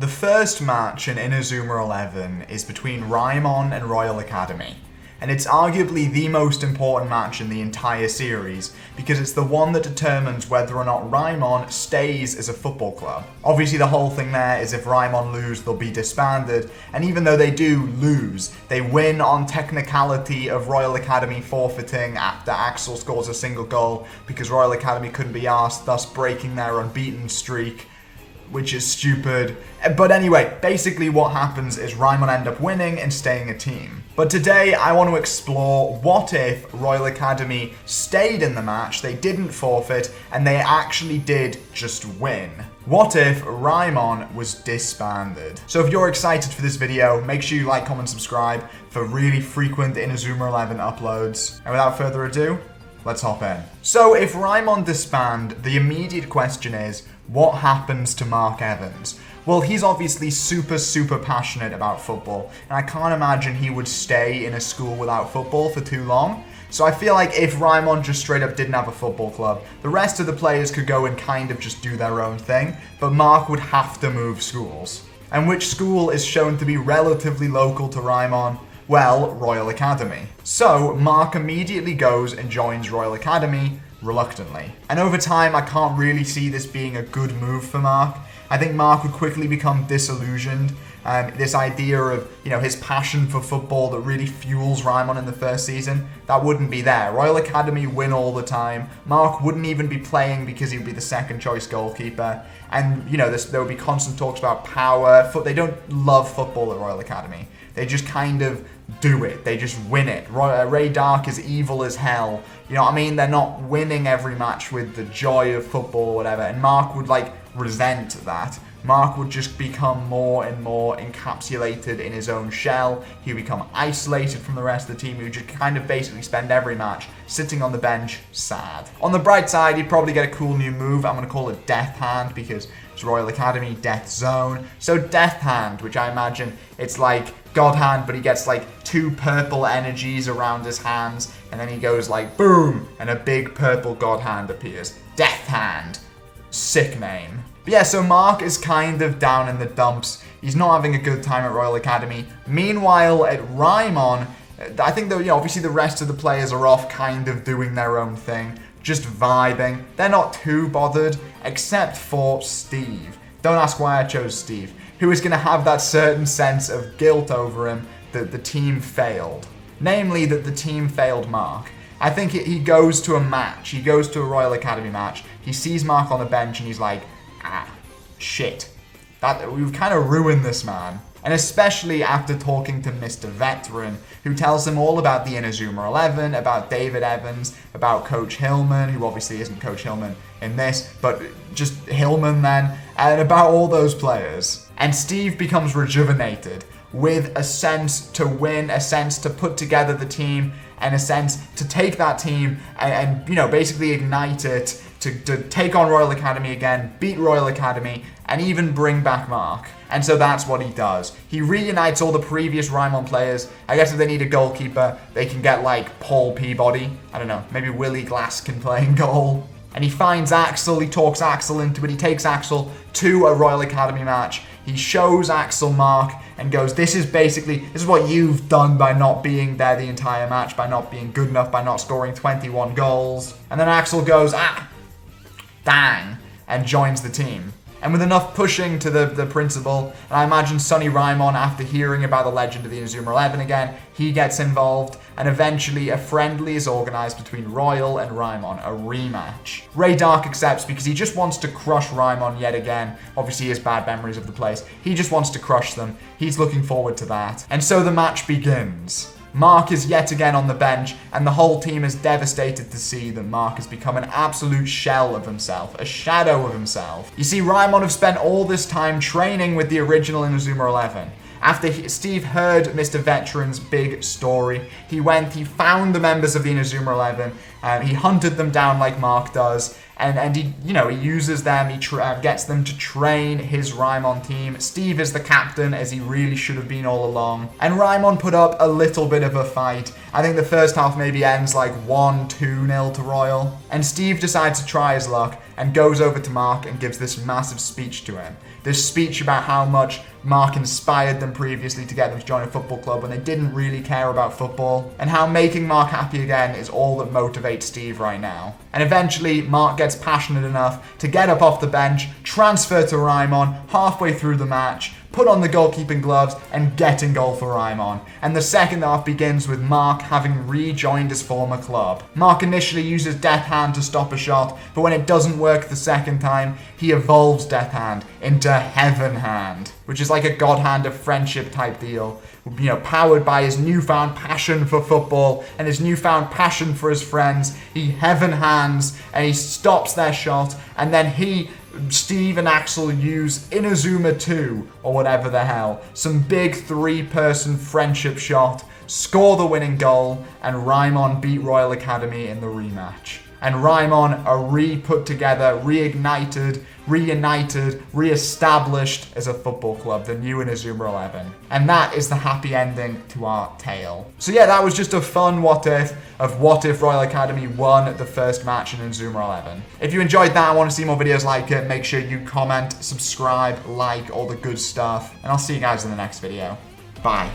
The first match in Inazuma 11 is between Raimon and Royal Academy, and it's arguably the most important match in the entire series because it's the one that determines whether or not Raimon stays as a football club. Obviously the whole thing there is if Raimon lose, they'll be disbanded, and even though they do lose, they win on technicality of Royal Academy forfeiting after Axel scores a single goal because Royal Academy couldn't be arsed, thus breaking their unbeaten streak, which is stupid. But anyway, basically what happens is Raimon end up winning and staying a team. But today I want to explore what if Royal Academy stayed in the match, they didn't forfeit, and they actually did just win. What if Raimon was disbanded? So if you're excited for this video, make sure you like, comment, subscribe for really frequent Inazuma 11 uploads. And without further ado, let's hop in. So if Raimon disband, the immediate question is, what happens to Mark Evans? Well, he's obviously super passionate about football, and I can't imagine he would stay in a school without football for too long. So I feel like if Raimon just straight up didn't have a football club, the rest of the players could go and kind of just do their own thing, but Mark would have to move schools. And which school is shown to be relatively local to Raimon? Well, Royal Academy. So Mark immediately goes and joins Royal Academy, reluctantly. And over time, I can't really see this being a good move for Mark. I think Mark would quickly become disillusioned. This idea of, his passion for football that really fuels Raimon in the first season, that wouldn't be there. Royal Academy win all the time. Mark wouldn't even be playing because he'd be the second choice goalkeeper. And, there would be constant talks about power. They don't love football at Royal Academy. They just kind of do it. They just win it. Ray Dark is evil as hell. You know what I mean? They're not winning every match with the joy of football or whatever. And Mark would resent that. Mark would just become more and more encapsulated in his own shell. He would become isolated from the rest of the team. He would just kind of basically spend every match sitting on the bench, sad. On the bright side, he'd probably get a cool new move. I'm going to call it Death Hand because it's Royal Academy, Death Zone. So Death Hand, which I imagine it's like God Hand, but he gets two purple energies around his hands, and then he goes boom, and a big purple God Hand appears. Death Hand. Sick name. But yeah, so Mark is kind of down in the dumps. He's not having a good time at Royal Academy. Meanwhile, at Raimon, I think that, obviously the rest of the players are off kind of doing their own thing, just vibing. They're not too bothered, except for Steve. Don't ask why I chose Steve, who is going to have that certain sense of guilt over him that the team failed. Namely, that the team failed Mark. I think he goes to a match. He goes to a Royal Academy match. He sees Mark on the bench and he's like, shit. We've kind of ruined this man. And especially after talking to Mr. Veteran, who tells him all about the Inazuma 11, about David Evans, about Coach Hillman, who obviously isn't Coach Hillman in this, but just Hillman then, and about all those players. And Steve becomes rejuvenated with a sense to win, a sense to put together the team, and a sense to take that team and basically ignite it to take on Royal Academy again, beat Royal Academy, and even bring back Mark. And so that's what he does. He reunites all the previous Raimon players. I guess if they need a goalkeeper, they can get Paul Peabody. I don't know, maybe Willie Glass can play in goal. And he finds Axel, he talks Axel into it, he takes Axel to a Royal Academy match. He shows Axel Mark and goes, this is what you've done by not being there the entire match, by not being good enough, by not scoring 21 goals. And then Axel goes, dang, and joins the team. And with enough pushing to the principal, and I imagine Sonny Raimon, after hearing about the legend of the Inazuma 11 again, he gets involved, and eventually a friendly is organized between Royal and Raimon, a rematch. Ray Dark accepts because he just wants to crush Raimon yet again. Obviously he has bad memories of the place. He just wants to crush them. He's looking forward to that. And so the match begins. Mark is yet again on the bench, and the whole team is devastated to see that Mark has become an absolute shell of himself, a shadow of himself. You see, Raimon have spent all this time training with the original Inazuma 11. After Steve heard Mr. Veteran's big story, he found the members of the Inazuma 11, he hunted them down like Mark does, and he uses them, he gets them to train his Raimon team. Steve is the captain, as he really should have been all along. And Raimon put up a little bit of a fight. I think the first half maybe ends 1-2-0 to Royal. And Steve decides to try his luck and goes over to Mark and gives this massive speech to him. this speech about how much Mark inspired them previously to get them to join a football club when they didn't really care about football, and how making Mark happy again is all that motivates Steve right now. And eventually, Mark gets passionate enough to get up off the bench, transfer to Raimon halfway through the match, put on the goalkeeping gloves, and get in goal for Raimon. And the second half begins with Mark having rejoined his former club. Mark initially uses Death Hand to stop a shot, but when it doesn't work the second time, he evolves Death Hand into Heaven Hand, which is like a God Hand of friendship type deal, you know, powered by his newfound passion for football and his newfound passion for his friends. He Heaven Hands and he stops their shot, and then Steve and Axel use Inazuma 2, or whatever the hell, some big 3-person friendship shot, score the winning goal, and Raimon beat Royal Academy in the rematch. And Raimon are re-put together, reignited, reunited, re-established as a football club, the new Inazuma 11. And that is the happy ending to our tale. So yeah, that was just a fun what if of what if Royal Academy won the first match in Inazuma 11. If you enjoyed that and want to see more videos like it, make sure you comment, subscribe, like, all the good stuff. And I'll see you guys in the next video. Bye.